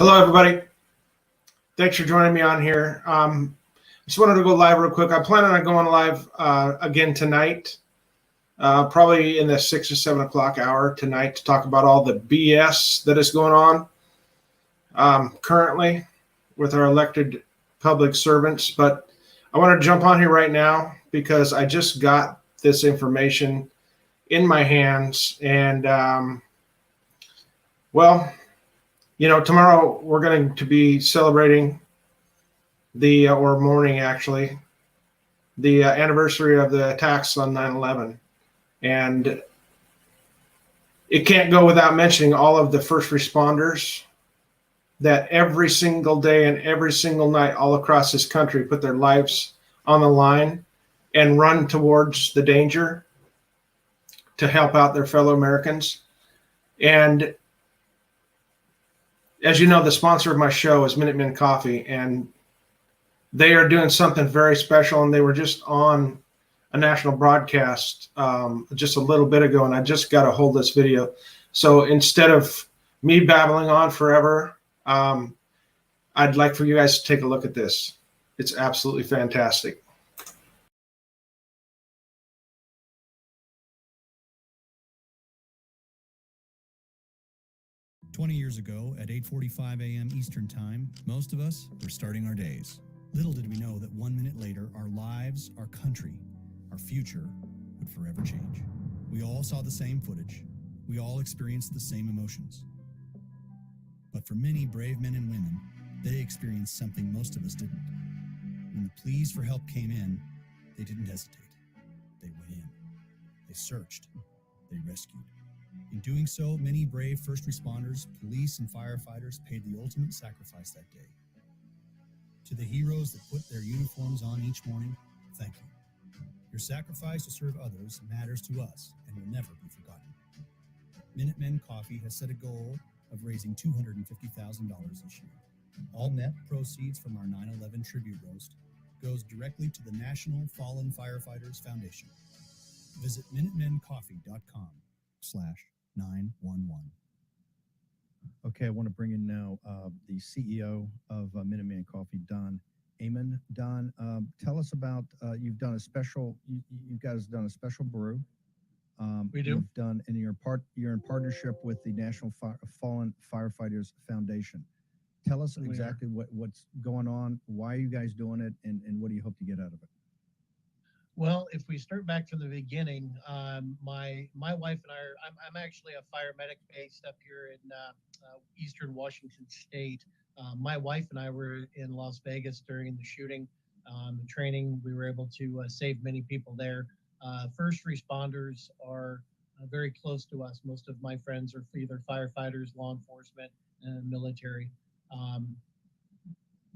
Hello, everybody. Thanks for joining me on here. Just wanted to go live real quick. I'm planning on going live again tonight, probably in the 6 or 7 o'clock hour tonight to talk about all the BS that is going on currently with our elected public servants. But I want to jump on here right now because I just got this information in my hands. And, tomorrow we're going to be celebrating or morning actually, the anniversary of the attacks on 9/11. And it can't go without mentioning all of the first responders that every single day and every single night all across this country put their lives on the line and run towards the danger to help out their fellow Americans. And as you know, the sponsor of my show is Minutemen Coffee, and they are doing something very special. And they were just on a national broadcast just a little bit ago, and I just got a hold of this video. So instead of me babbling on forever, I'd like for you guys to take a look at this. It's absolutely fantastic. "20 years ago, at 8:45 a.m. Eastern Time, most of us were starting our days. Little did we know that 1 minute later, our lives, our country, our future would forever change. We all saw the same footage. We all experienced the same emotions. But for many brave men and women, they experienced something most of us didn't. When the pleas for help came in, they didn't hesitate. They went in. They searched. They rescued. In doing so, many brave first responders, police, and firefighters paid the ultimate sacrifice that day. To the heroes that put their uniforms on each morning, thank you. Your sacrifice to serve others matters to us and will never be forgotten." Minutemen Coffee has set a goal of raising $250,000 this year. All net proceeds from our 9/11 tribute roast goes directly to the National Fallen Firefighters Foundation. Visit minutemencoffee.com/911. Okay, I want to bring in now the CEO of Minuteman Coffee, Don Amon. Don, tell us about you've done a special. You guys done a special brew. We do. You've done, and you're in partnership with the National Fallen Firefighters Foundation. Tell us exactly what's going on. Why are you guys doing it, and what do you hope to get out of it? Well, if we start back from the beginning, my wife and I are, I'm actually a fire medic based up here in Eastern Washington State. My wife and I were in Las Vegas during the shooting, the training. We were able to save many people there. First responders are very close to us. Most of my friends are either firefighters, law enforcement, and military.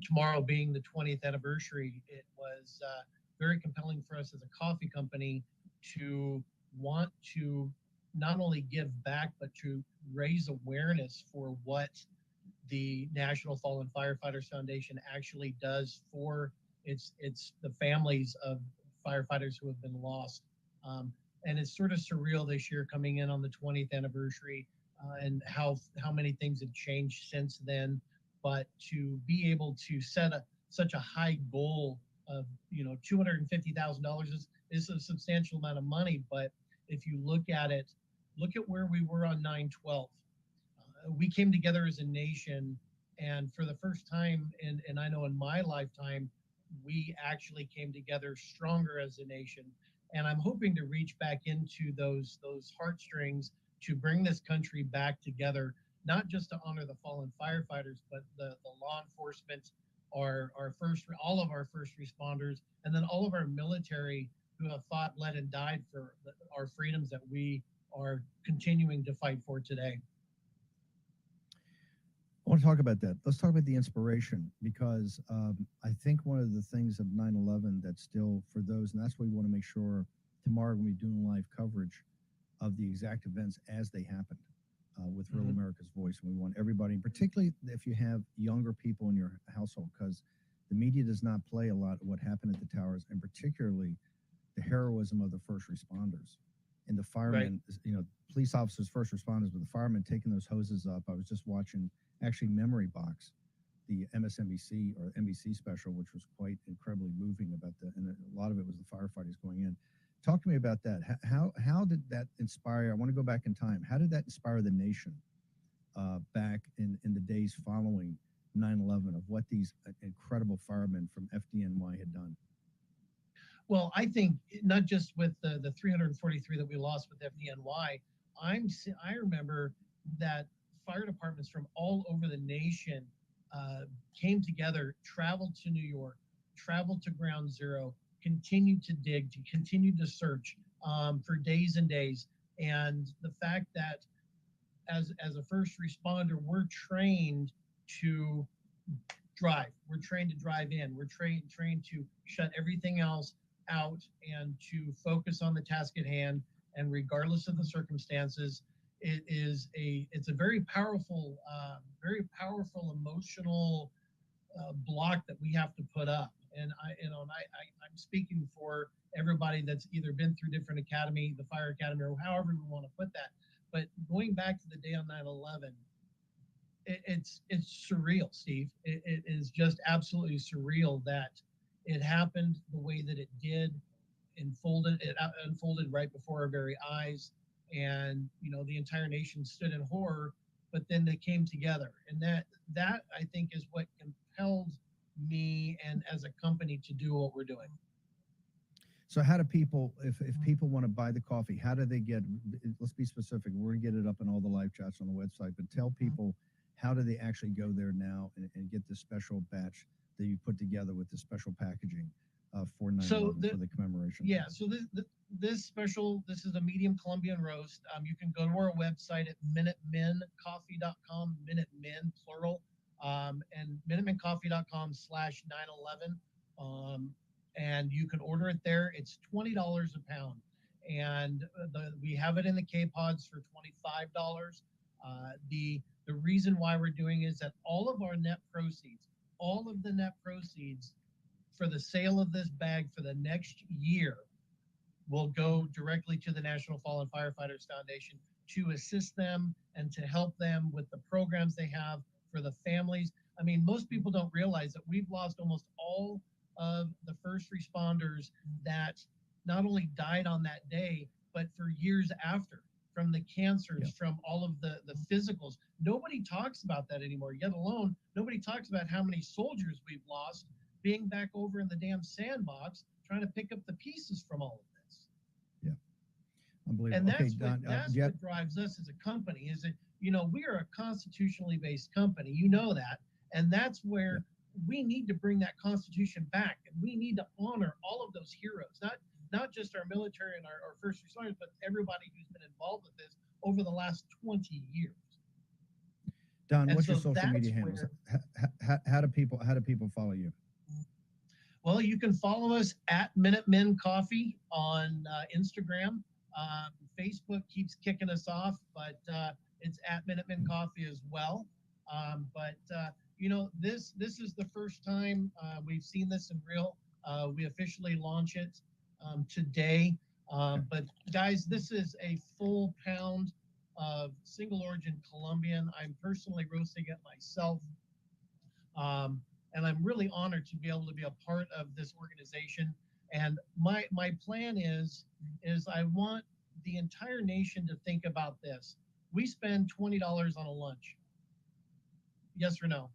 Tomorrow being the 20th anniversary, it was very compelling for us as a coffee company to want to not only give back, but to raise awareness for what the National Fallen Firefighters Foundation actually does for its the families of firefighters who have been lost. And it's sort of surreal this year coming in on the 20th anniversary and how many things have changed since then. But to be able to set such a high goal of $250,000 is a substantial amount of money. But if you look at where we were on 9/12. We came together as a nation, and for the first time, and I know in my lifetime, we actually came together stronger as a nation. And I'm hoping to reach back into those heartstrings to bring this country back together, not just to honor the fallen firefighters, but the law enforcement, all of our first responders, and then all of our military who have fought, bled, and died for our freedoms that we are continuing to fight for today. I want to talk about that. Let's talk about the inspiration, because I think one of the things of 9/11 that's still for those, and that's why we want to make sure tomorrow when we're doing live coverage of the exact events as they happened with Real America's Voice. And we want everybody, particularly if you have younger people in your household, because the media does not play a lot of what happened at the towers, and particularly the heroism of the first responders. and the firemen, police officers, first responders, but the firemen taking those hoses up. I was just watching actually Memory Box, the MSNBC or NBC special, which was quite incredibly moving about and a lot of it was the firefighters going in. Talk to me about that. How did that inspire? I want to go back in time. How did that inspire the nation back in the days following 9/11 of what these incredible firemen from FDNY had done? Well, I think not just with the 343 that we lost with FDNY, I remember that fire departments from all over the nation came together, traveled to New York, traveled to Ground Zero, continued to dig, to continue to search for days and days. And the fact that as a first responder, we're trained to drive. We're trained to drive in. We're trained to shut everything else out and to focus on the task at hand. And regardless of the circumstances, it's a very powerful emotional block that we have to put up. And I'm speaking for everybody that's either been through different academy, the fire academy, or however we want to put that. But going back to the day on 9/11, it's surreal, Steve. It is just absolutely surreal that it happened the way that it did. It unfolded right before our very eyes, and the entire nation stood in horror. But then they came together, and that I think is what compelled me and as a company to do what we're doing. So how do people, if people want to buy the coffee, how do they get, let's be specific, we're going to get it up in all the live chats on the website, but tell people, how do they actually go there now and get this special batch that you put together with the special packaging for 9/11 for the commemoration? Yeah, so this special, this is a medium Colombian roast. You can go to our website at minutemencoffee.com, Minutemen, plural, and minutemencoffee.com/9/11. And you can order it there. It's $20 a pound. And we have it in the K-Pods for $25. The reason why we're doing is that all of the net proceeds for the sale of this bag for the next year will go directly to the National Fallen Firefighters Foundation to assist them and to help them with the programs they have for the families. I mean, most people don't realize that we've lost almost all of the first responders that not only died on that day, but for years after, from the cancers, from all of the physicals. Nobody talks about that anymore, yet alone, nobody talks about how many soldiers we've lost being back over in the damn sandbox, trying to pick up the pieces from all of this. Yeah, unbelievable. And that's, Don, what drives us as a company, is that, we are a constitutionally based company, that, and that's where we need to bring that Constitution back, and we need to honor all of those heroes, not just our military and our first responders, but everybody who's been involved with this over the last 20 years. Don, what's your social media handles? How do people follow you? Well, you can follow us at Minutemen Coffee on Instagram. Facebook keeps kicking us off, but it's at Minutemen Coffee as well. This is the first time we've seen this in real. We officially launch it today. But guys, this is a full pound of single origin Colombian. I'm personally roasting it myself. And I'm really honored to be able to be a part of this organization. And my plan is I want the entire nation to think about this. We spend $20 on a lunch. Yes or no?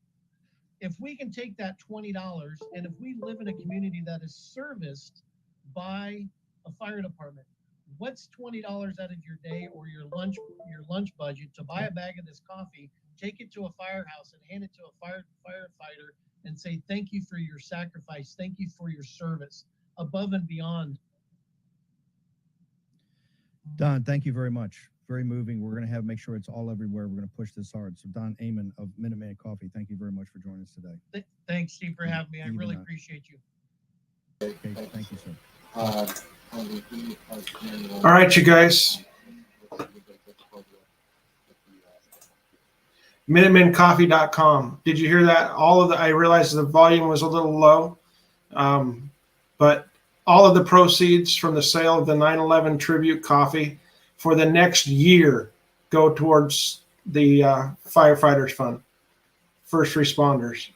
If we can take that $20, and if we live in a community that is serviced by a fire department, what's $20 out of your day or your lunch budget to buy a bag of this coffee, take it to a firehouse and hand it to a firefighter and say, thank you for your sacrifice. Thank you for your service above and beyond. Don, thank you very much. Very moving. We're going to make sure it's all everywhere. We're going to push this hard. So Don Amon of Minuteman Coffee, thank you very much for joining us today. Thanks, Steve, for having me. I really appreciate you. Okay, thank you, sir. All right, you guys. MinutemenCoffee.com. Did you hear that? I realized the volume was a little low, but all of the proceeds from the sale of the 9/11 tribute coffee for the next year go towards the firefighters fund, first responders.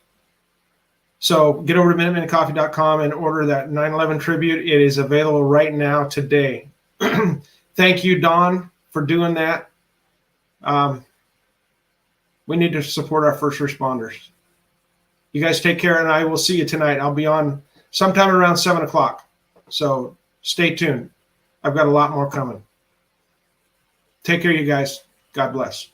So get over to minutemancoffee.com and order that 9/11 tribute. It is available right now today. Thank you, Don, for doing that. We need to support our first responders. You guys take care, and I will see you tonight. I'll be on sometime around 7 o'clock. So stay tuned. I've got a lot more coming. Take care, you guys. God bless.